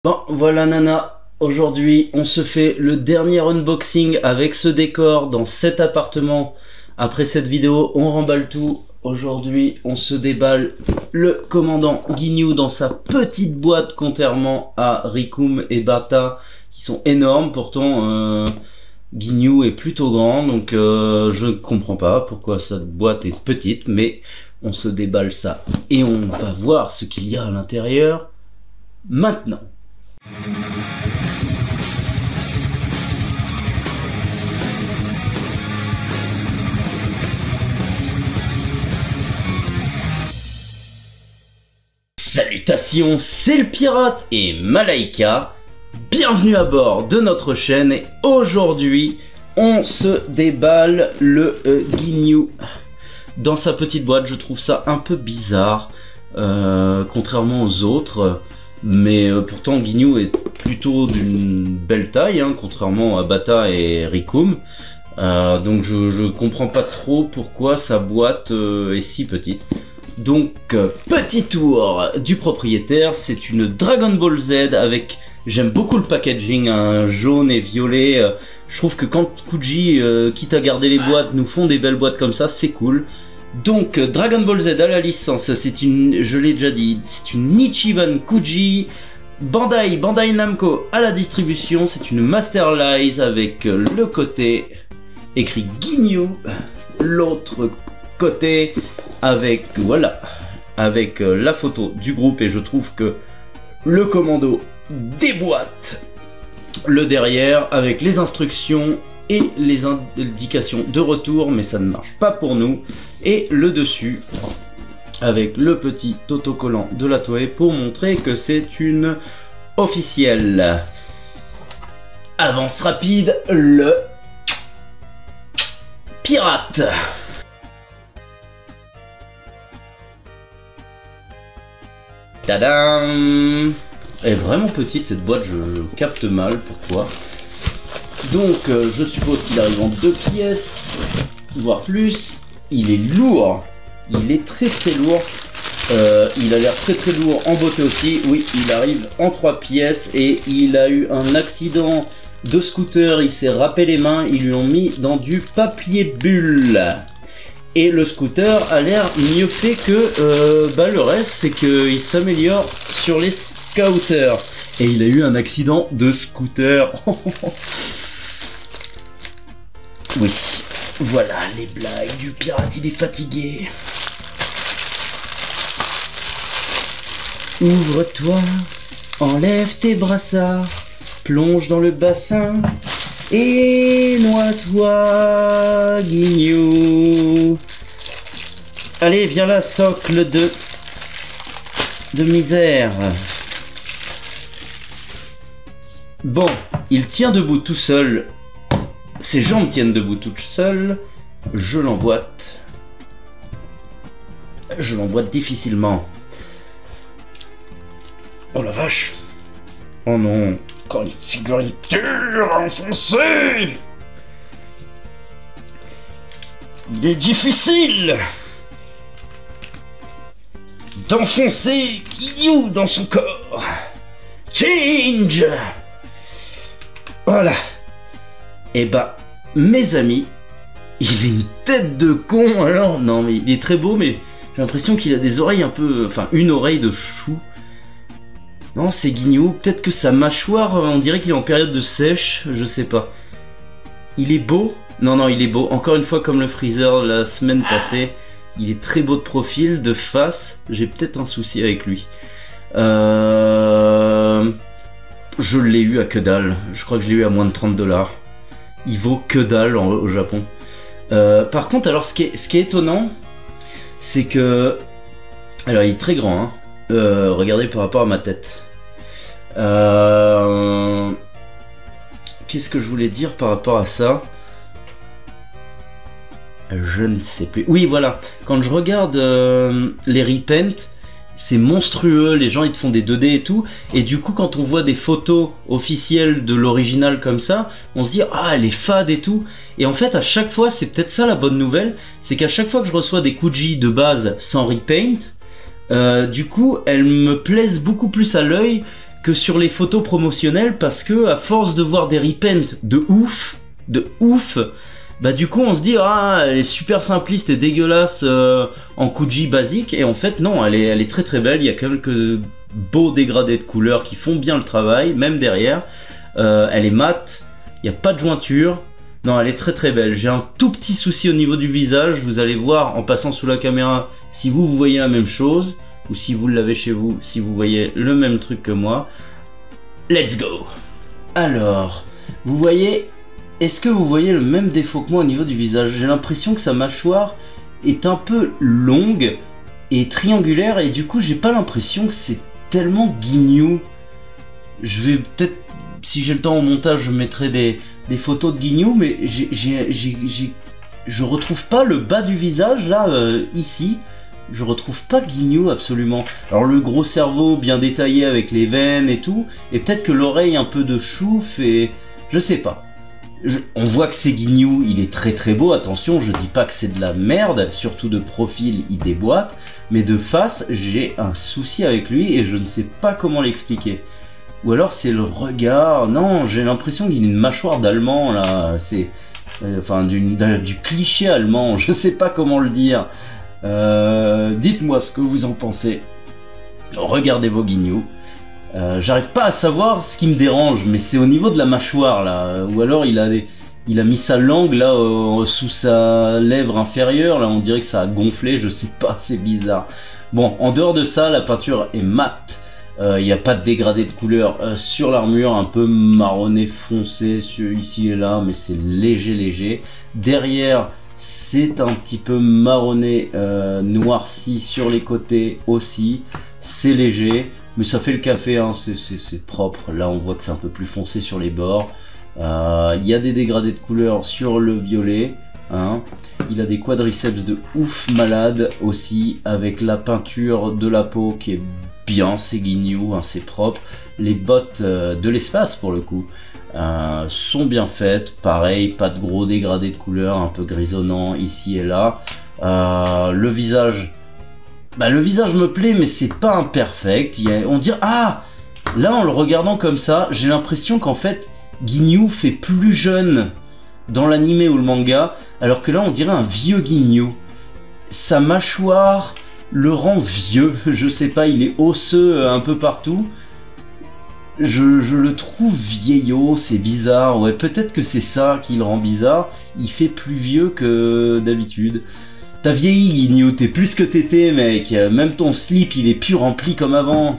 Bon, voilà Nana, aujourd'hui on se fait le dernier unboxing avec ce décor dans cet appartement. Après cette vidéo, on remballe tout. Aujourd'hui, on se déballe le commandant Guignou dans sa petite boîte, contrairement à Rickoum et Bata qui sont énormes. Pourtant, Guignou est plutôt grand, donc je ne comprends pas pourquoi cette boîte est petite, mais on se déballe ça et on va voir ce qu'il y a à l'intérieur maintenant. Salutations, c'est le pirate et Malaika. Bienvenue à bord de notre chaîne et aujourd'hui on se déballe le Guignou dans sa petite boîte. Je trouve ça un peu bizarre contrairement aux autres. Mais pourtant Guignou est plutôt d'une belle taille, hein, contrairement à Bata et Rickoum. Donc je comprends pas trop pourquoi sa boîte est si petite. Donc petit tour du propriétaire, c'est une Dragon Ball Z avec... J'aime beaucoup le packaging, hein, jaune et violet. Je trouve que quand Kuji, quitte à garder les boîtes, nous font des belles boîtes comme ça, c'est cool. Donc Dragon Ball Z à la licence, c'est une, je l'ai déjà dit, c'est une Ichiban Kuji. Bandai Namco à la distribution, c'est une Masterlize avec le côté écrit Guignou, l'autre côté avec, voilà, avec la photo du groupe, et je trouve que le commando déboîte le derrière avec les instructions et les indications de retour, mais ça ne marche pas pour nous, et le dessus avec le petit autocollant de la Toei pour montrer que c'est une officielle. Avance rapide, le pirate. Tadam! Elle est vraiment petite cette boîte, je capte mal pourquoi. Donc je suppose qu'il arrive en 2 pièces, voire plus. Il est lourd, il est très lourd. Il a l'air très lourd en beauté aussi. Oui, il arrive en 3 pièces et il a eu un accident de scooter. Il s'est râpé les mains, ils lui ont mis dans du papier bulle. Et le scooter a l'air mieux fait que le reste, c'est qu'il s'améliore sur les scooters. Et il a eu un accident de scooter. Oui, voilà les blagues du pirate, il est fatigué. Ouvre-toi, enlève tes brassards, plonge dans le bassin et noie-toi, Guignou. Allez, viens là, socle de misère. Bon, il tient debout tout seul. Ses jambes tiennent debout toutes seules. Je l'emboîte. Je l'emboîte difficilement. Oh la vache! Oh non! Quand une figurine dure à enfoncer! Il est difficile d'enfoncer Guignou dans son corps. Change! Voilà. Et bah, mes amis, il a une tête de con, alors, non mais il est très beau, mais j'ai l'impression qu'il a des oreilles un peu, enfin une oreille de chou. Non, c'est Guignou, peut-être que sa mâchoire, on dirait qu'il est en période de sèche, je sais pas. Il est beau? Non, il est beau, encore une fois comme le Freezer la semaine passée, il est très beau de profil, de face, j'ai peut-être un souci avec lui. Je l'ai eu à que dalle, je crois que je l'ai eu à moins de 30 $. Il vaut que dalle au Japon. Par contre, alors ce qui est étonnant, c'est que... Alors il est très grand, hein. Regardez par rapport à ma tête. Qu'est-ce que je voulais dire par rapport à ça? Je ne sais plus. Oui, voilà. Quand je regarde les repaint, c'est monstrueux, les gens ils te font des 2D et tout, et du coup quand on voit des photos officielles de l'original comme ça, on se dit ah elle est fade et tout, et en fait à chaque fois, c'est peut-être ça la bonne nouvelle, c'est qu'à chaque fois que je reçois des Kuji de base sans repaint, du coup elles me plaisent beaucoup plus à l'œil que sur les photos promotionnelles, parce que à force de voir des repaints de ouf, bah du coup on se dit ah elle est super simpliste et dégueulasse en Kuji basique, et en fait non, elle est très très belle. Il y a quelques beaux dégradés de couleurs qui font bien le travail, même derrière. Elle est mate, il n'y a pas de jointure. Non, elle est très très belle. J'ai un tout petit souci au niveau du visage, vous allez voir en passant sous la caméra si vous voyez la même chose, ou si vous l'avez chez vous, si vous voyez le même truc que moi. Let's go. Alors, vous voyez, est-ce que vous voyez le même défaut que moi au niveau du visage? J'ai l'impression que sa mâchoire est un peu longue et triangulaire, et du coup j'ai pas l'impression que c'est tellement guignou. Je vais peut-être, si j'ai le temps au montage, je mettrai des photos de guignou, mais je retrouve pas le bas du visage là, ici. Je retrouve pas guignou absolument. Alors le gros cerveau bien détaillé avec les veines et tout, et peut-être que l'oreille un peu de chouf, et je sais pas. On voit que c'est guignou, il est très très beau, attention, je dis pas que c'est de la merde, surtout de profil il déboîte, mais de face j'ai un souci avec lui et je ne sais pas comment l'expliquer. Ou alors c'est le regard, non, j'ai l'impression qu'il a une mâchoire d'allemand là, c'est... enfin du cliché allemand, je sais pas comment le dire. Dites-moi ce que vous en pensez. Regardez vos guignoux. J'arrive pas à savoir ce qui me dérange, mais c'est au niveau de la mâchoire là. Ou alors il a mis sa langue là sous sa lèvre inférieure, là on dirait que ça a gonflé, je sais pas, c'est bizarre. Bon, en dehors de ça, la peinture est mate. Il n'y a pas de dégradé de couleur sur l'armure, un peu marronné foncé ici et là, mais c'est léger. Derrière, c'est un petit peu marronné noirci sur les côtés aussi, c'est léger, mais ça fait le café, hein, c'est propre. Là on voit que c'est un peu plus foncé sur les bords. Il y a des dégradés de couleur sur le violet, hein. Il a des quadriceps de ouf malade aussi, avec la peinture de la peau qui est bien, c'est guignou, hein, c'est propre. Les bottes de l'espace pour le coup sont bien faites, pareil, pas de gros dégradés de couleur, un peu grisonnant ici et là. Le visage, le visage me plaît, mais c'est pas imperfect. On dirait, ah, là en le regardant comme ça, j'ai l'impression qu'en fait Guignou fait plus jeune dans l'animé ou le manga, alors que là on dirait un vieux Guignou. Sa mâchoire le rend vieux, je sais pas, il est osseux un peu partout. Je le trouve vieillot, c'est bizarre, ouais, peut-être que c'est ça qui le rend bizarre, il fait plus vieux que d'habitude. T'as vieilli Guignou, t'es plus que t'étais mec, même ton slip il est plus rempli comme avant.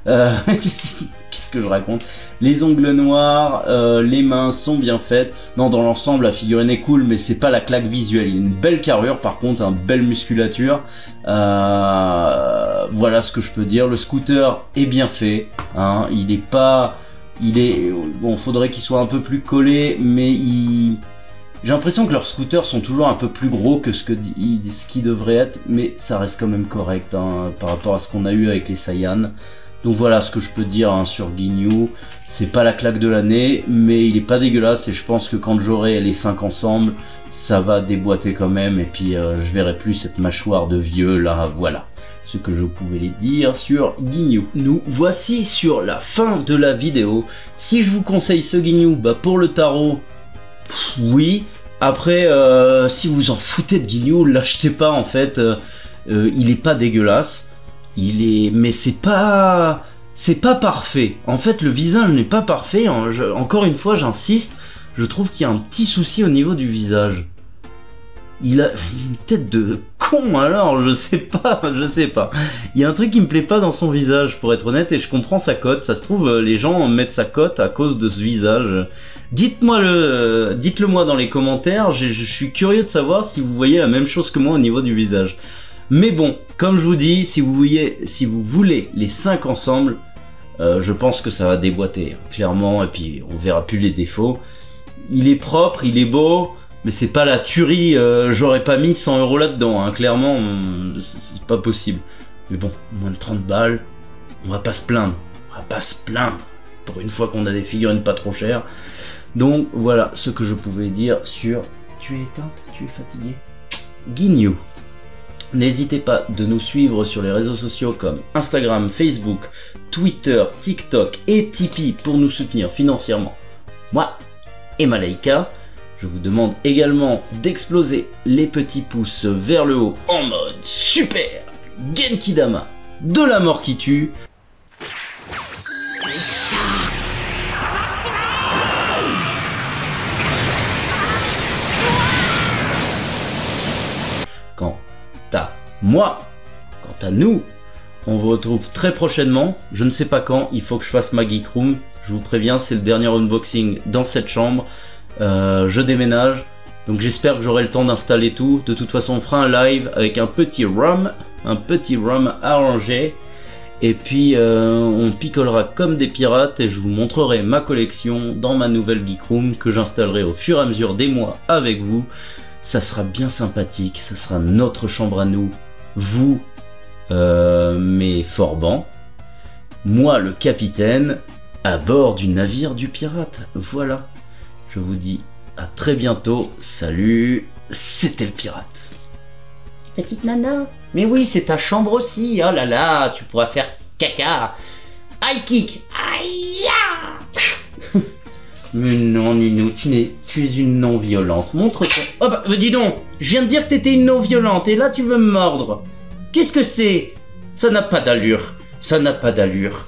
Qu'est-ce que je raconte? Les ongles noirs, les mains sont bien faites. Non, dans l'ensemble, la figurine est cool, mais c'est pas la claque visuelle. Il a une belle carrure, par contre, une belle musculature. Voilà ce que je peux dire. Le scooter est bien fait, hein. Il est pas... Bon, faudrait qu'il soit un peu plus collé, mais j'ai l'impression que leurs scooters sont toujours un peu plus gros que ce qui devrait être, mais ça reste quand même correct, hein, par rapport à ce qu'on a eu avec les Saiyan. Donc voilà ce que je peux dire, hein, sur Guignou. C'est pas la claque de l'année, mais il est pas dégueulasse, et je pense que quand j'aurai les 5 ensemble, ça va déboîter quand même, et puis je verrai plus cette mâchoire de vieux là. Voilà ce que je pouvais les dire sur Guignou. Nous voici sur la fin de la vidéo. Si je vous conseille ce Guignou, pour le tarot, oui. Après, si vous en foutez de Guignou, l'achetez pas en fait. Il est pas dégueulasse. Mais c'est pas parfait. En fait, le visage n'est pas parfait. Encore une fois, j'insiste, je trouve qu'il y a un petit souci au niveau du visage. Il a une tête de con, alors je sais pas. Il y a un truc qui me plaît pas dans son visage, pour être honnête, et je comprends sa cote. Ça se trouve, les gens mettent sa cote à cause de ce visage. Dites-le moi dans les commentaires. Je suis curieux de savoir si vous voyez la même chose que moi au niveau du visage. Mais bon, comme je vous dis, si vous voulez les 5 ensemble, je pense que ça va déboîter, clairement, et puis on verra plus les défauts. Il est propre, il est beau, mais c'est pas la tuerie, j'aurais pas mis 100 € là-dedans, hein, clairement, c'est pas possible. Mais bon, moins de 30 balles, on va pas se plaindre, pour une fois qu'on a des figurines pas trop chères. Donc voilà ce que je pouvais dire sur... Tu es éteinte, tu es fatigué, Guignou. N'hésitez pas de nous suivre sur les réseaux sociaux comme Instagram, Facebook, Twitter, TikTok et Tipeee pour nous soutenir financièrement. Moi et Malaika, je vous demande également d'exploser les petits pouces vers le haut en mode super Genkidama de la mort qui tue. Quant à moi, quant à nous, on vous retrouve très prochainement. Je ne sais pas quand, il faut que je fasse ma Geek Room. Je vous préviens, c'est le dernier unboxing dans cette chambre. Je déménage, donc j'espère que j'aurai le temps d'installer tout. De toute façon, on fera un live avec un petit ROM arrangé. Et puis on picolera comme des pirates et je vous montrerai ma collection dans ma nouvelle Geek Room que j'installerai au fur et à mesure des mois avec vous. Ça sera bien sympathique, ça sera notre chambre à nous, vous, mes forbans, moi le capitaine, à bord du navire du pirate. Voilà, je vous dis à très bientôt, salut, c'était le pirate. Petite nana. Mais oui, c'est ta chambre aussi, oh là là, tu pourras faire caca. High kick. Aïe. Mais non, Nunou, tu es une non-violente. Montre ton... Oh bah, dis donc, je viens de dire que t'étais une non-violente et là tu veux me mordre. Qu'est-ce que c'est? Ça n'a pas d'allure. Ça n'a pas d'allure.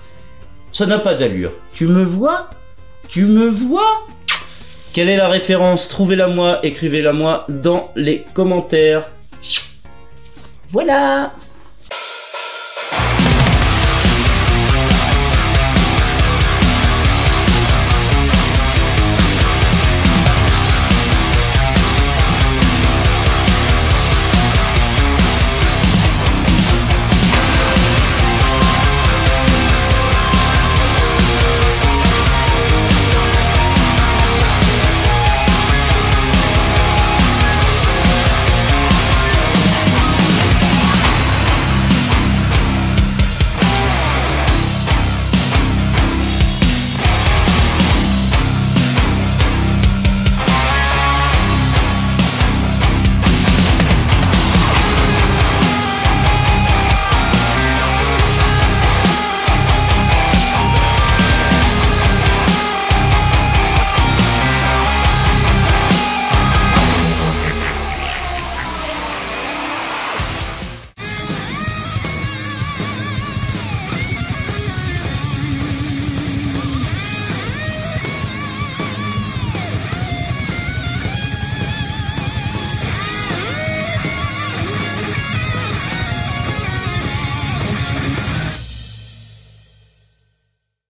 Ça n'a pas d'allure. Tu me vois? Tu me vois? Quelle est la référence? Trouvez-la moi, écrivez-la moi dans les commentaires. Voilà.